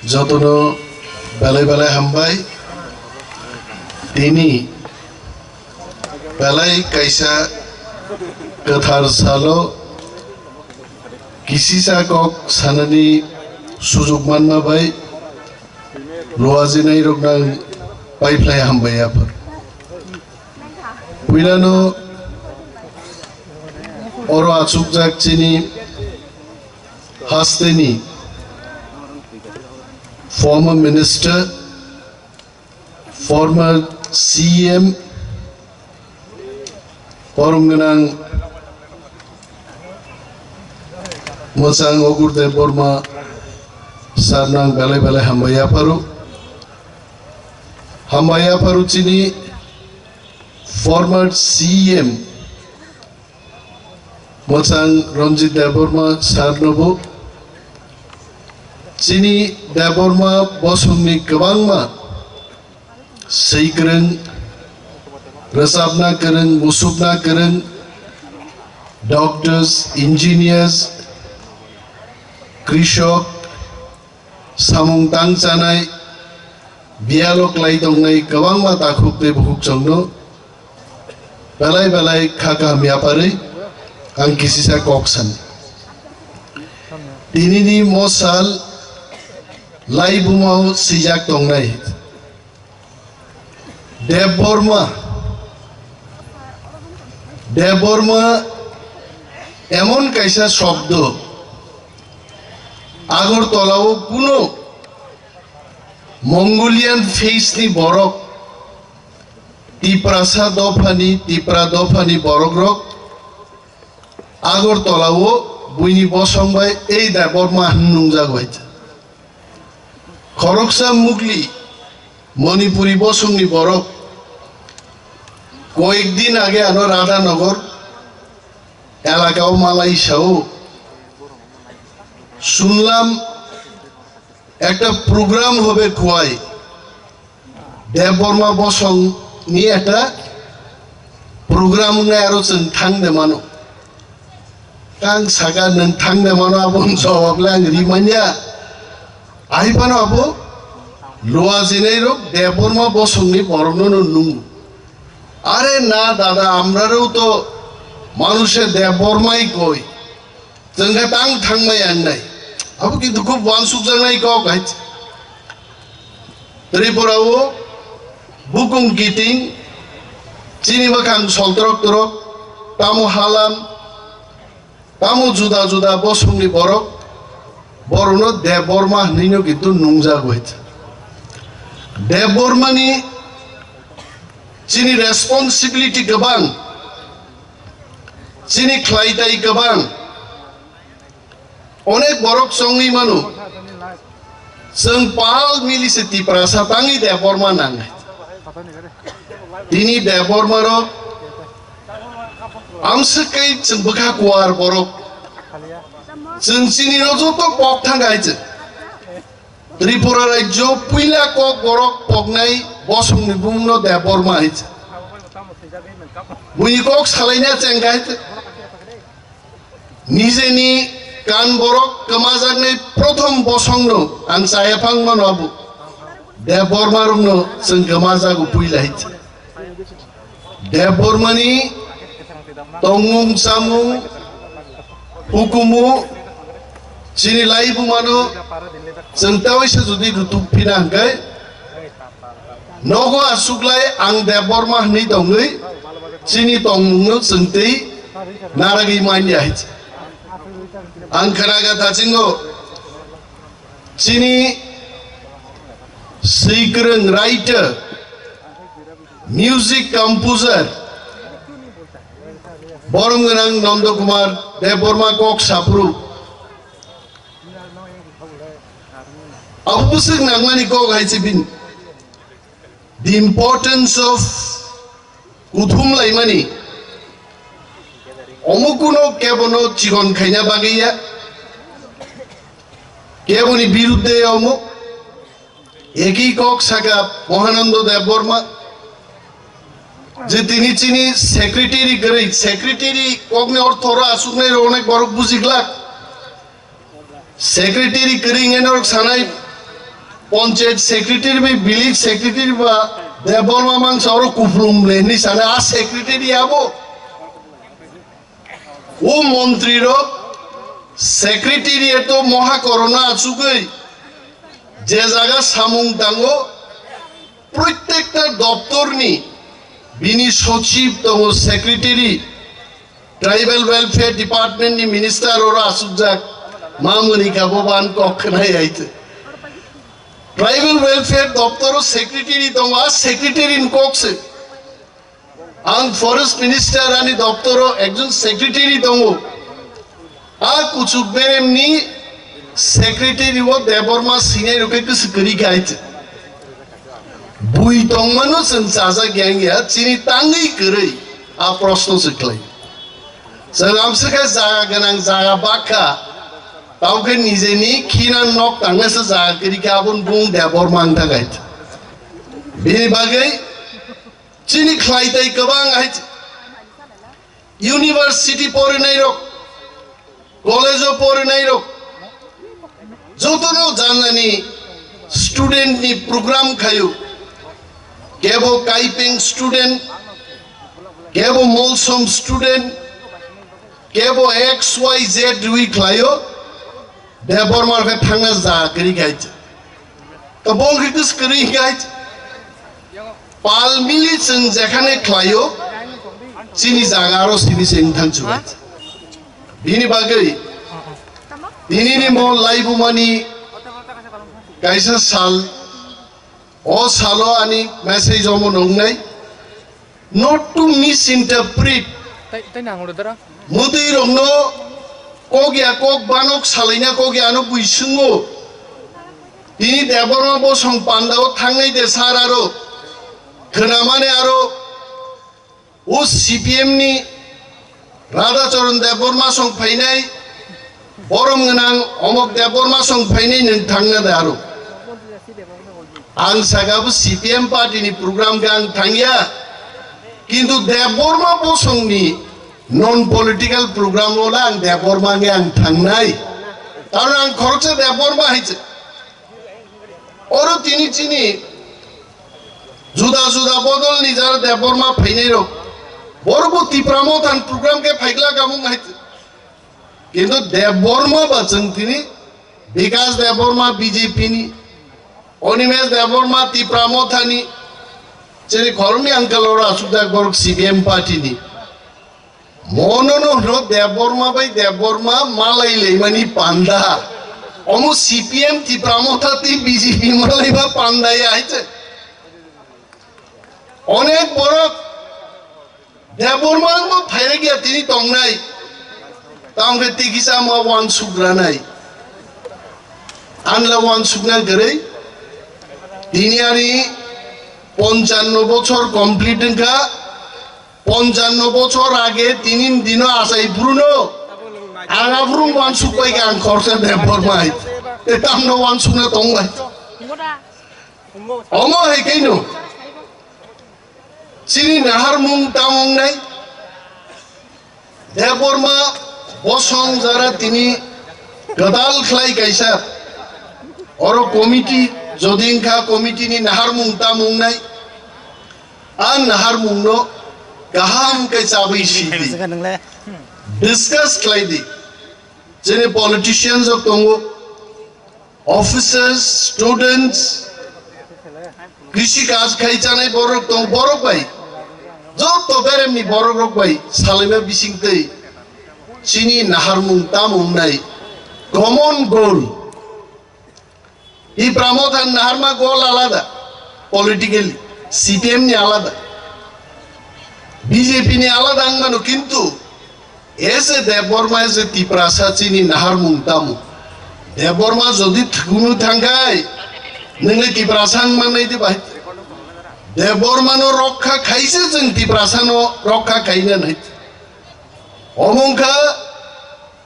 যতনো বেলায় বেলায় হামবাই তিনি বেলায় কাইসা गोथार सालो किसिसा कक सानानि सुजुग मानना बाय लुआजिनाय रगना बायफ्लाय हामबायाफोर पुइलानो अरो Achyok जाकचिनि हास्तेनि former minister, former CM, Porunganang Mosang Ogurde Burma Sarnang Bale Bale Hambaya Paru Chini, former CM Mosang Ranjit Deborma Sarnobu Chini Deborma Bosungni Kabangma Seikren Rasabna Karen Musubna Karen doctors, engineers, Krishok Samung Tang Chanai Bialok Laidongnai Kabangma Takhukte Bhuk Chongno Balai Balai Khaka Miapare Ang Kisisa Koksan Tinini Mosal Lai Bumau Sijak Tongnai Deborma এমন কাইসা শব্দ আগরতলাও কোনো Mongolian ফেসনি বরক তিপ্রাসা দফানি বরক rock আগরতলাও বুইনি বসংবাই এই দেববর্মা নুংজাগ হয়েছে খরকসা মুগলি মণিপুরি বসংনি বরক কয়েকদিন আগে আনো রাধানগর এলাকাও মালয়েশিয়াও শুনলাম একটা প্রোগ্রাম হবে খোয়াই দেববর্মা বসং নিয়ে একটা প্রোগ্রাম নিয়ে আরো থাংদে মানো কাং সাকা নন থাংদে মানো আবন জবাবলে আং রিমানিয়া আইপানো আবো লোয়া জিনাই রোগ দেববর্মা বসংনি বরণ নুঙ্গু আরে না দাদা আমরাও তো মানুষের দেববর্মাই কই जोंगा तां थांनाय आंनाय आबो किन्तु खूब वानसुक जानाय कक हाइच त्रिपुराव बुकुं गिटिं चिनिबा खां सलतरक तरक तामु हालाम तामु जुदा जुदा बसंनि बरक बरनो देबबर्मा हनैनो किन्तु नुंजाग हाइच देबबर्मानि चिनि रेसपन्सिबिलिटि गोबां चिनि ख्लायथाय गोबां অনেক বরক সঙ্গী মানু जों पाल मिलिसे तिप्रासा तांगी देबबर्मा नांगाय तिनि देबबर्मारो आमसकै जों बखा कुवार बरक जों चिनिनो जत पक थांगायचे त्रिपुरा राज्य पुइला कक बरक पकनाय बसंनि बुंनो देबबर्मा हायचे बुइ कक सालायना चेंगायचे निजेनि कान बरक कमाजागनै प्रथम बसंनो आं सायाफांमो नबु देबबर्मारुनो जों कमाजागु पुइलायच देबबर्मानि तंमुं सामुं हुकुमु चिनि लाइबु मानो जों तावैसो जुदि रुतुफिना हंगाय नगो आसुगलाय आं देबबर्मा हनै दङै चिनि तंमुंनो जोंतै नारागै माइनि हायच Angkaraga Tachingo Chini Seikren writer, music composer Borunganang Nandakumar Deborma Kok Sapru Abusik Nagmani Kok Haitsibin the importance of Kuthum Laimani অমুকুনো কেবনো চিকন খাইনা বাগাইয়া কেবনি বিরুদ্ধে অমুক একই কক সাকা মহানন্দ দেববর্মা যে তিনি চিনি সেক্রেটারি গরে সেক্রেটারি কগনে অর্থরা আসুকনে অনেক বড় বুঝিগলা সেক্রেটারি করিং এনর সানাই पंचायत सेक्रेटरी में विलेज सेक्रेटरी बा देवबर्मा मांग सारो कुफलुम लेनी साने आ सेक्रेटरी आबो वो मंत्री रो सेक्रेटरी तो महा कोरोना आसुगै जे जागा सामुं दांगो प्रत्येकटा दप्तरनि बिनि सचिव दङ सेक्रेटरी ट्राइबल वेलफेयर डिपार्टमेंट नि मिनिस्टार और आसुजाक मामुनि काबोबान कखनाय आइते ट्राइबल वेलफेयर दप्तर सेक्रेटरी दङ आ सेक्रेटरी इन कक्से आं फरेस्ट मिनिस्टार आनि दप्तर एकजन सेक्रेटरी दङ आ कुचुबेरेमनि सेक्रेटरी वो देवबर्मा सिने रुके कसकरी गाइते बुई दंमनो जों जाजा ग्यांगिया चिनि तांगै गरै आ प्रश्न सिख्लाय जों आमसोखा जागा गोनां जागा बाखा दाउके निजेनि खिना नक तांनासो जागा गरि गाबोन बुं देवबर्मा आं थाखाय बेनि बागै चिनि ख्लायथाय गोबां आइज इउनिभार्सिटी फरायनाय रक कलेजो फरायनाय रक जतनो जाननानि स्टूडेंट नि प्रोग्राम खायो केबो काइपिंग स्टूडेंट केबो मोलसम स्टूडेंट केबो एक्स वाई जेड रुई खायो देवबर्मा के थांना जा करी गाइज तो बोल किस करी गाइज पाल मिली जों जेखाने खायो चिनि जागारो सिनि सिं थांजु बिनि बागै दिनैनि म लाइबुमानि गाइसा साल ओ सालो आनि मेसेज अमो नंनाय not to misinterpret मुदै रंनो कगिया कग बानक सालायना कगियानो बुइसुङो दिनै देवबर्मा बसं पान्दाव थांनाय दे सार आरो खोनामाने आरो ओ सीपीएम नि राधाचरण देवबर्मा सं फैनाय बरम गोनां अमक देवबर्मा सं फैनाय नों थांना दे आरो आं सागाबो सीपीएम पार्टी नि प्रोग्राम गां थांगिया किन्तु देवबर्मा बसंनि नन पलिटिकल प्रोग्राम ओला आं देवबर्मा गे आं थांनाय कारण आं खरचे देवबर्मा हाइचे और तिनि चिनि जुदा जुदा बदल नि जार देवबर्मा फैनाय रो बरबो तिप्रामो थान प्रोग्राम के फाइगला गामुं हाइचे किन्तु देवबर्मा बाचों तिनि विकास देवबर्मा बीजेपी नि अनिमेश देवबर्मा तिप्रामो थानी जेरै खरमि आंकालर आसुदा बरक सीपीएम पार्टी नि मननो रो देवबर्मा बाय देवबर्मा मालायले मानि पान्दा अमु सीपीएम तिप्रामो थाती बीजेपी मालायबा पान्दाय आइचे अनेक बरक देवबर्मा म फाइरे गया तिनि तंनाय तांगे तिगिसा म वान सुग्रानाय आनला वान सुगना गरै दिनियारि 55 বছর কমপ্লিট का 55 বছর आगे तीन दिन आसाई ब्रुनो आंगा ब्रुन वान सुपाय गां खरसे देवबर्माय ते तामनो वान सुना तंबाय अमो हे कैनो सिनि नाहार मुं तामुं नाय देवबर्मा बसं जारा तिनि गदाल खलाय गायसा और कमिटी जदिंखा कमिटी नि नाहार मुं तामुं नाय आन नाहार मुंनो गाहाम के चाबै सिदि डिस्कस खालायदि जेने पॉलिटिशियंस अफ दंगो ऑफिसर्स स्टूडेंट्स कृषि काज खायजानाय बरक दं बरक बाय जत बेरेमनि बरक रक बाय सालायमा बिसिंतै चिनि नाहार मुं तामुं नाय कमन गोल ई प्रामोदान नाहारमा गोल आलादा पॉलिटिकली सीपीएम नि आलादा बीजेपी नि आलादा आंगानो किन्तु एसे देवबर्मा एसे तिप्रासा चिनि नाहार मुं तामुं देवबर्मा जदि थुनु थांगाय नोंले तिप्रासा मानै दे बाय देवबर्मानो रक्षा खाइसे जों तिप्रासानो रक्षा खाइना नै अमंखा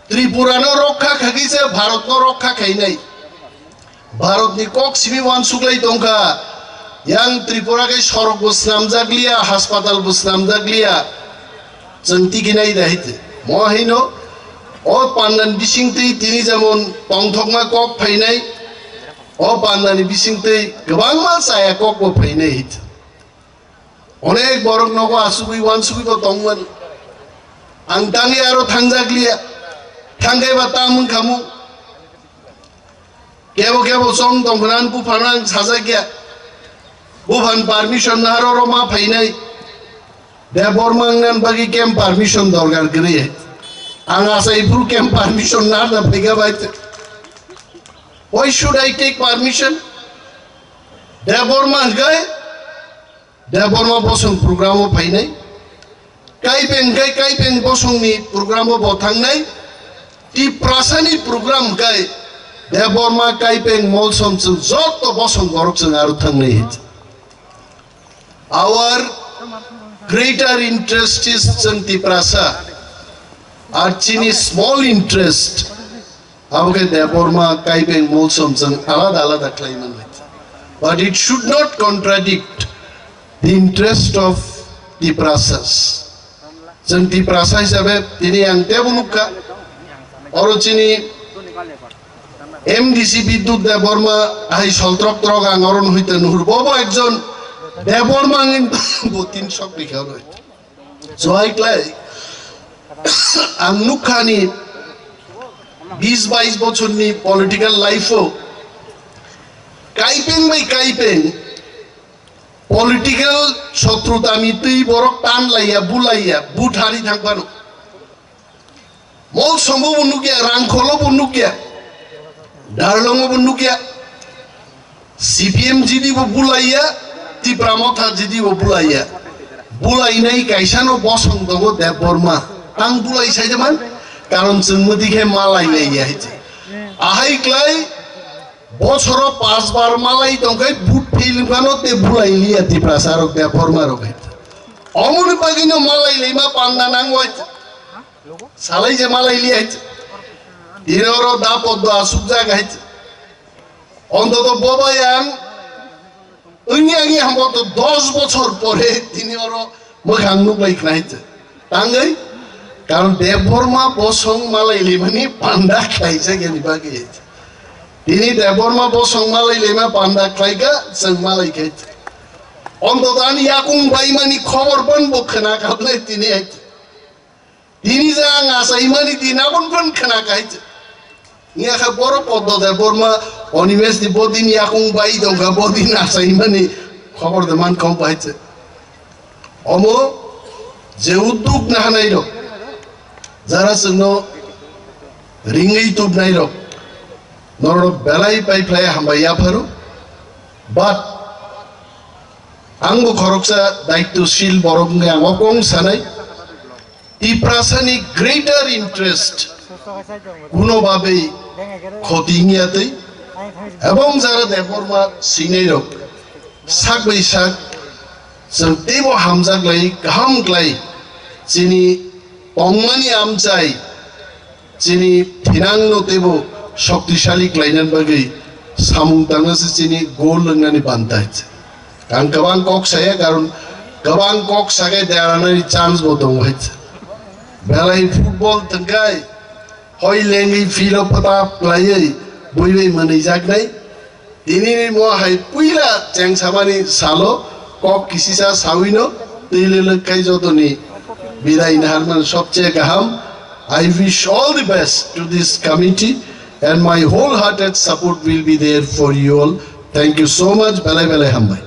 त्रिपुरानो रक्षा खागिसे भारतनो रक्षा खाइनाय भारत नि कक सिबि वान सुग्लाय दंखा यां त्रिपुरा के सरक बसनाम जागलिया हासपाताल बसनाम जागलिया जों तिगिनाय दाहिते महिनो ओ पान्नान बिसिंतै तिनि जेमन पंथकमा कक फाइनाय पान्नानि बिसिंतै गोबां मा साया ककबो फैनाय हित अनेक बरक नगो आसुगुइ वानसुगुइबो दंमोन आं तांगे आरो थांजाग्लिया थांगायबा तामुन खामु केबो केबो सम दंगनान बुफानां साजागिया बुफान पारमिशन नारो रमा फैनाय दे बरमांनान बागि केम पारमिशन दरकार गरे आं आसाय फुल केम पारमिशन ना ना फैगा बायते why should I take permission दे बरमां गय दे बरमा बसं प्रोग्रामो फैनाय kai peng bosong ni program bo bothangnai ti prasani program kai de borma kai peng molsom chung jot to bosong gorok chung aru thangnai hit our greater interest is chung ti prasa ar chini small interest abuke de borma kai peng molsom chung alada alada klaiman hit but it should not contradict the interest of the process जों ती प्रासा हिसाबै दिनै आं तेबुनुका अरचिनि एमडिसि बिद्युत देबर्मा आइ सल्त्रक त्रक आं अरन हইতে नुहुरबो एकजन देबर्मा बतिन सक बिखाव रय जयक्लाय आं नुखानि 20-22 बछरनि पलिटिकल लाइफो काइपें बाय काइपें political शत्रुता मितै बरक टान लाइया बुलाइया बुथारि थांबानो मल समबो बुनुकिया रांखलो बुनुकिया दारलंगो बुनुकिया सीपीएम जिदिबो बुलाइया तिप्रामथा जिदिबो बुलाइया बुलाइनाय काइसानो बसं दगो देब बर्मा आं बुलाइ साइदमान कारण जों मदिखे मालाय लाइया हिते आहाय क्लाय बछरो 5 बार मालाय दंखाय बुट फिल्मखानो ते बुलाइलिया ती प्रसारक दे फरमारक अमुन बागिनो मालाय लेमा पान्दा नांगय सालाय जे मालाय लिया दिनरो दा पद्द आसुक जागाय অন্তত ববায়াং उन्यागी हमको तो 10 বছর পরে তিনি ওর মোখাং নুকলাই খাইতে তাঙ্গাই কারণ দেববর্মা বসং মালাইলি মানে পান্ডা খাইছে গেনি বাকি তিনি দেববর্মা বসং মালাইলি মা পান্ডা খাইগা जों মালাই খাইতে অন্তত আনি ইয়াকুং বাইমানি খবর পন বখনা কাবলে তিনি যাং আসাইমানি দিনাবন পন খনা খাইতে নিয়া খা বড় পদ্দ দেববর্মা অনিমেষ দি বদিন ইয়াকুং বাই দঙ্গা বদিন আসাইমানি খবর দে মান কম পাইছে অমো যে উদ্যোগ না হানাইল যারা जोंनो रिङै तुबनाइल नरो बेलाय पाइफ्लाय हामबाया फारो बाट आंबो खरकसा दायित्वशील बरंगे आंबो कं सानाय इ प्रासानि ग्रेटर इंटरेस्ट कुनो भाबे खतिङियातै এবং যারা দেববর্মা সিনেই রক সাক बैसाग जों तेबो हामजाग्लाय गाहामग्लाय जिनि तंमानि आमचाय जिनि थिनांनो तेबो शक्तिशाली ग्लायनान बागै सामुं तांनासो जिनि गोल लोंनानै बान्तायच आं गोबां कक साया कारण गोबां कक सागाय देरानानै चान्स बो दंहायच बेलाय फुटबल तंगाय हय लेङै फिल पता प्लायै बयबै मोनै जागनाय दिनैनि महाय पुइला चेंसामानि सालो कक किसिसा साविनो दैलेलखाय जतनि बिदाय नारमान सबचेয়ে गाहाम I wish all the best to this committee and my wholehearted support will be there for you all. Thank you so much. Belai belai hambai.